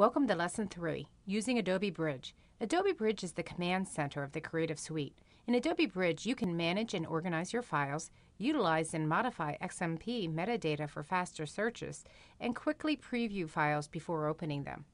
Welcome to Lesson 3, Using Adobe Bridge. Adobe Bridge is the command center of the Creative Suite. In Adobe Bridge, you can manage and organize your files, utilize and modify XMP metadata for faster searches, and quickly preview files before opening them.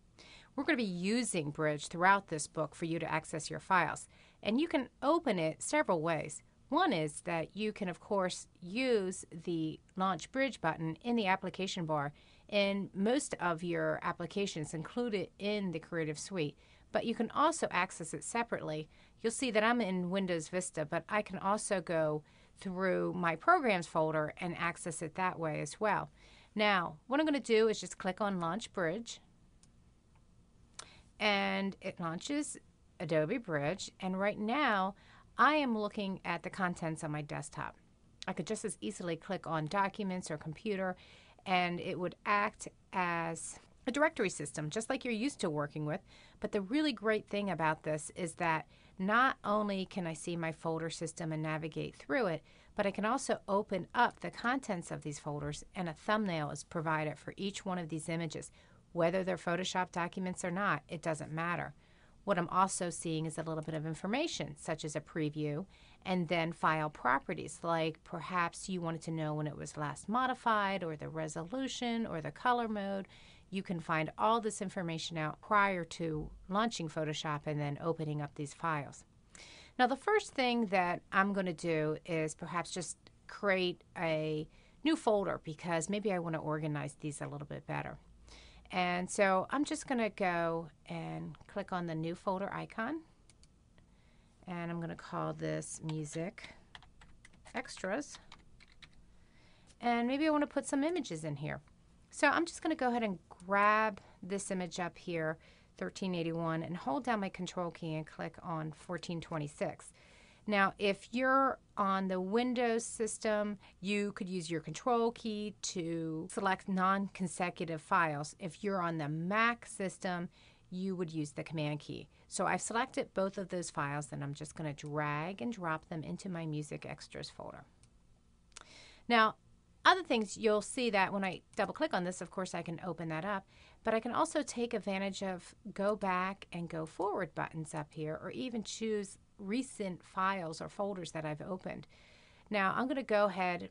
We're going to be using Bridge throughout this book for you to access your files, and you can open it several ways. One is that you can, of course, use the Launch Bridge button in the application bar in most of your applications included in the Creative Suite, but you can also access it separately. You'll see that I'm in Windows Vista, but I can also go through my Programs folder and access it that way as well. Now, what I'm going to do is just click on Launch Bridge, and it launches Adobe Bridge, and right now I am looking at the contents on my desktop. I could just as easily click on Documents or Computer, and it would act as a directory system, just like you're used to working with. But the really great thing about this is that not only can I see my folder system and navigate through it, but I can also open up the contents of these folders, and a thumbnail is provided for each one of these images. Whether they're Photoshop documents or not, it doesn't matter. What I'm also seeing is a little bit of information, such as a preview, and then file properties, like perhaps you wanted to know when it was last modified, or the resolution, or the color mode. You can find all this information out prior to launching Photoshop and then opening up these files. Now, the first thing that I'm going to do is perhaps just create a new folder, because maybe I want to organize these a little bit better. And so I'm just going to go and click on the new folder icon, and I'm going to call this Music Extras, and maybe I want to put some images in here. So I'm just going to go ahead and grab this image up here, 1381, and hold down my control key and click on 1426. Now, if you're on the Windows system, you could use your control key to select non-consecutive files. If you're on the Mac system, you would use the command key. So I've selected both of those files, and I'm just going to drag and drop them into my Music Extras folder. Now, other things, you'll see that when I double click on this, of course I can open that up, but I can also take advantage of go back and go forward buttons up here, or even choose recent files or folders that I've opened. Now I'm going to go ahead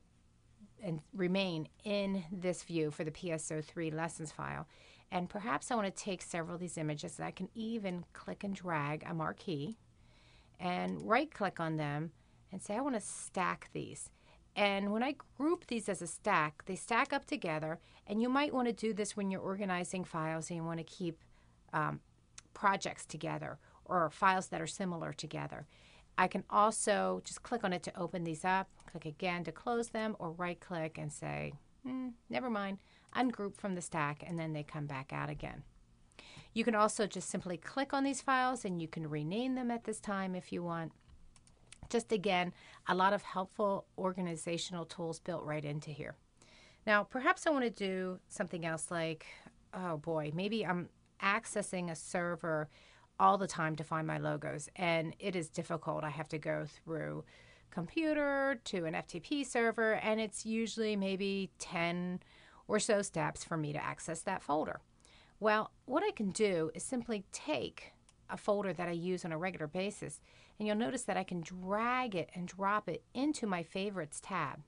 and remain in this view for the PS03 lessons file, and perhaps I want to take several of these images. I can even click and drag a marquee and right click on them and say I want to stack these. And when I group these as a stack, they stack up together, and you might want to do this when you're organizing files and you want to keep projects together or files that are similar together. I can also just click on it to open these up, click again to close them, or right click and say, never mind, ungroup from the stack, and then they come back out again. You can also just simply click on these files, and you can rename them at this time if you want. Just again, a lot of helpful organizational tools built right into here. Now, perhaps I want to do something else like, oh boy, maybe I'm accessing a server all the time to find my logos, and it is difficult. I have to go through computer to an FTP server, and it's usually maybe 10 or so steps for me to access that folder. Well, what I can do is simply take a folder that I use on a regular basis, and you'll notice that I can drag it and drop it into my Favorites tab.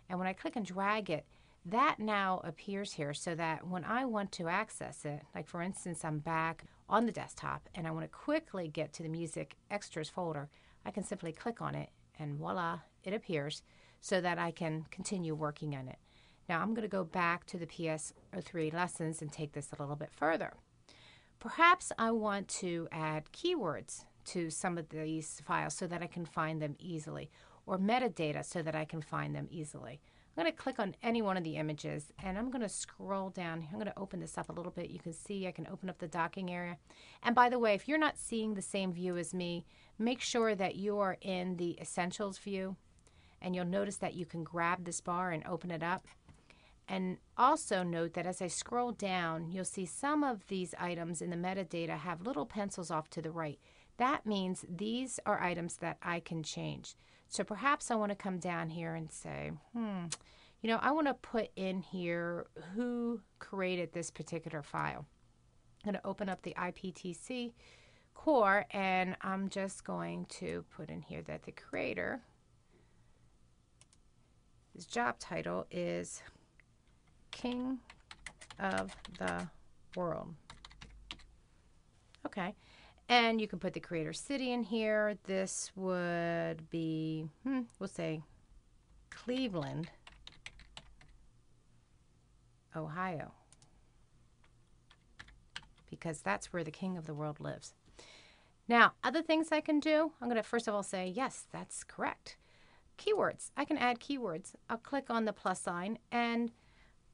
And when I click and drag it, that now appears here, so that when I want to access it, like for instance, I'm back on the desktop and I want to quickly get to the Music Extras folder, I can simply click on it and voila, it appears, so that I can continue working on it. Now I'm going to go back to the PS03 lessons and take this a little bit further. Perhaps I want to add keywords to some of these files so that I can find them easily, or metadata so that I can find them easily. I'm going to click on any one of the images, and I'm going to scroll down. I'm going to open this up a little bit. You can see I can open up the docking area. And by the way, if you're not seeing the same view as me, make sure that you are in the Essentials view, and you'll notice that you can grab this bar and open it up. And also note that as I scroll down, you'll see some of these items in the metadata have little pencils off to the right. That means these are items that I can change. So perhaps I want to come down here and say, I want to put in here who created this particular file. I'm going to open up the IPTC core, and I'm just going to put in here that the creator, his job title is King of the World. Okay, and you can put the creator city in here. This would be, we'll say Cleveland, Ohio, because that's where the King of the World lives. Now, other things I can do, I'm going to first of all say, yes, that's correct. Keywords. I can add keywords. I'll click on the plus sign and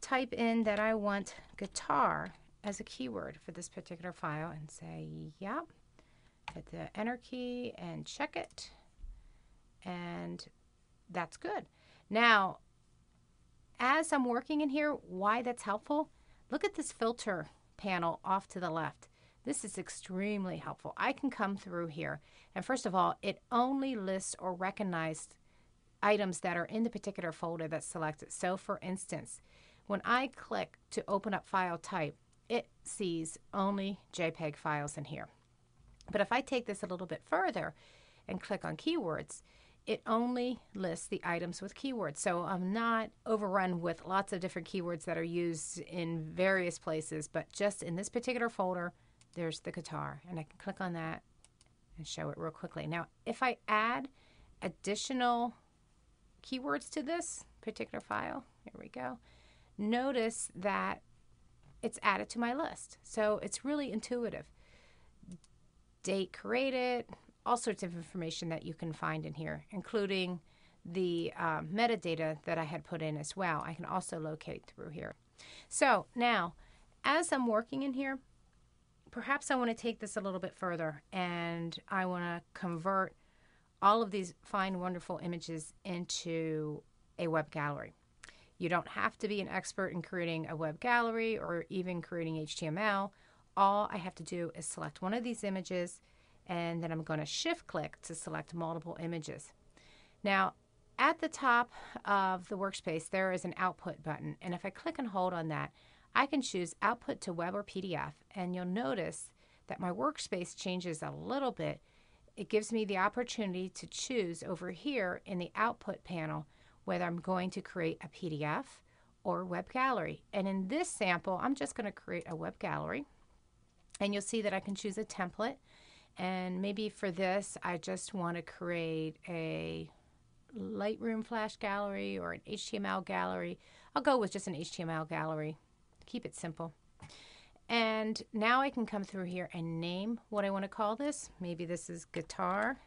type in that I want guitar as a keyword for this particular file and say, yeah. Hit the enter key and check it. And that's good. Now, as I'm working in here, why that's helpful, look at this filter panel off to the left. This is extremely helpful. I can come through here, and first of all, it only lists or recognizes items that are in the particular folder that's selected. So for instance, when I click to open up file type, it sees only JPEG files in here. But if I take this a little bit further and click on keywords, it only lists the items with keywords. So I'm not overrun with lots of different keywords that are used in various places, but just in this particular folder, there's the guitar, and I can click on that and show it real quickly. Now, if I add additional keywords to this particular file, here we go, notice that it's added to my list. So it's really intuitive. Date created, all sorts of information that you can find in here, including the metadata that I had put in as well. I can also locate through here. So now, as I'm working in here, perhaps I want to take this a little bit further, and I want to convert all of these fine, wonderful images into a web gallery. You don't have to be an expert in creating a web gallery or even creating HTML. All I have to do is select one of these images, and then I'm going to shift click to select multiple images. Now, at the top of the workspace, there is an output button, and if I click and hold on that, I can choose output to web or PDF, and you'll notice that my workspace changes a little bit. It gives me the opportunity to choose over here in the output panel whether I'm going to create a PDF or web gallery. And in this sample, I'm just going to create a web gallery, and you'll see that I can choose a template. And maybe for this, I just want to create a Lightroom Flash gallery or an HTML gallery. I'll go with just an HTML gallery. Keep it simple. And now I can come through here and name what I want to call this. Maybe this is guitar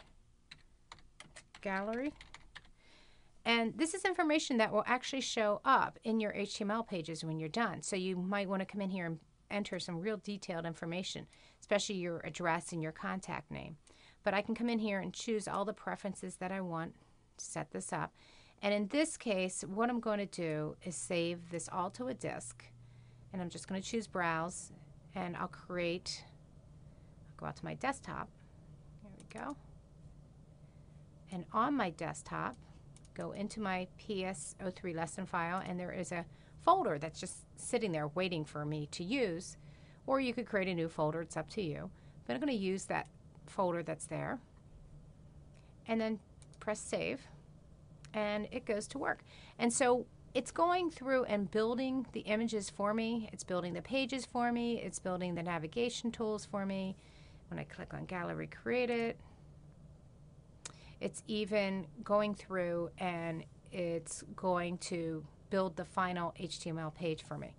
gallery. And this is information that will actually show up in your HTML pages when you're done. So you might want to come in here and enter some real detailed information, especially your address and your contact name. But I can come in here and choose all the preferences that I want to set this up. And in this case, what I'm going to do is save this all to a disk. And I'm just going to choose Browse, and I'll go out to my desktop. There we go. And on my desktop, go into my PS03 lesson file, and there is a folder that's just sitting there waiting for me to use. Or you could create a new folder, it's up to you. But I'm going to use that folder that's there. And then press Save, and it goes to work. And so it's going through and building the images for me. It's building the pages for me. It's building the navigation tools for me. When I click on Gallery Created, it's even going through and it's going to build the final HTML page for me.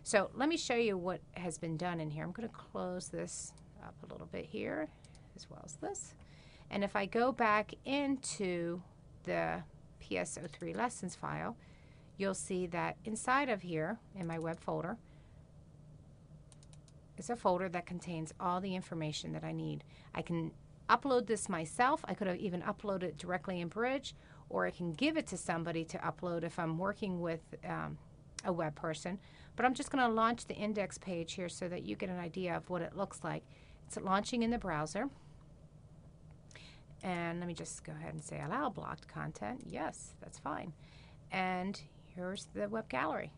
So let me show you what has been done in here. I'm going to close this up a little bit here as well as this. And if I go back into the PS03 lessons file, you'll see that inside of here in my web folder is a folder that contains all the information that I need. I can upload this myself. I could have even uploaded it directly in Bridge, or I can give it to somebody to upload if I'm working with a web person. But I'm just going to launch the index page here so that you get an idea of what it looks like. It's launching in the browser. And let me just go ahead and say allow blocked content. Yes, that's fine. And here's the web gallery.